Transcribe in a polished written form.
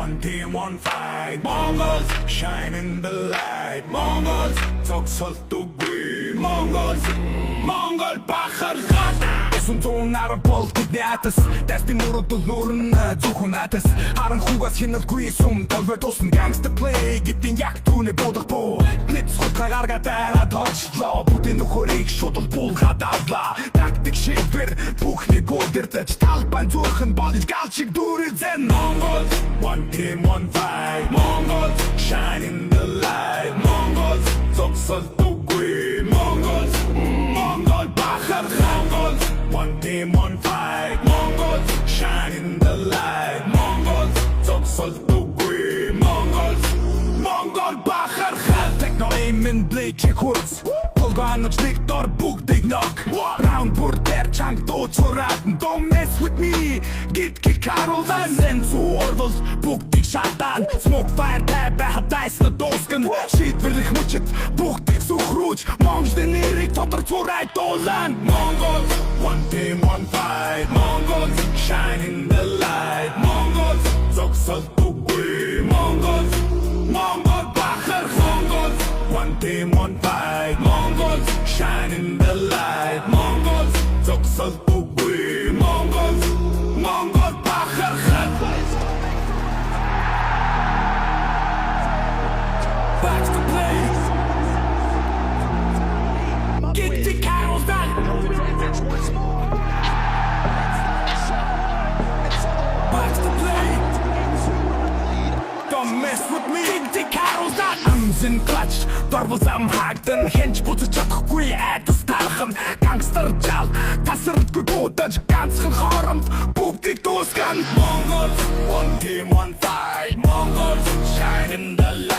one team, one fight. Mongols shine in the light. Mongols зогсолтгүй. Mongols Монгол бахар гад. Эсүн зүүнаар бол тэдний атас. Дэстин мөрөдөл нүрэн зөвхөн атас. Харан хугас хинэлгүй сүм толгой тусна gangster play. Гитэн яг түүний бодох боо. Блиц хотгай гаргатаа точлоо. Бүтэн нөхөрийг шудал булгаад авлаа. Тактик шийдвэр бүхний бүдэрдэж талбайн зүрхэн бодож галчиг дүүрэлзэн. Mongols one team, one fight. Mongols shine in the light. Mongols зогсолтгүй. Mongols Монгол бахар Mongols one team, one fight. Mongols shine in the light. Mongols зогсолтгүй. Mongols Монгол бахар Techno aim and blade check hoods. Полганоч диктор бүгдийг knock. Round бүр дээр чанг дууцураад. Don't mess with me. Git Carol Van Zenzu орвол бүгдийг шатаан. Smoke fire tab хадайсна дуусган. Шийдвэрлэх мөчөд бүгдийг сүхрүүж. Монголын нэрийг тодорцуурай дуулан. Mongols one team, one fight. Mongols shine in the light. Mongols зогсолтгүй. Mongols Монгол бахар Mongols one team, one fight. Mongols shine in the light. Mongols зогсолтгүй. Mongols Монгол бахар Back to play. Get the cows back. Back to play. Don't mess with me. Get the cows back. Амзэн клач дорвол зам хаагдан хэнч буцаж чадахгүй айдас тархан гангстер жал тасардгүй будаж ганцхан хоромт бүгдийг дуусган. Mongols one team, one fight. Mongols shine in the light.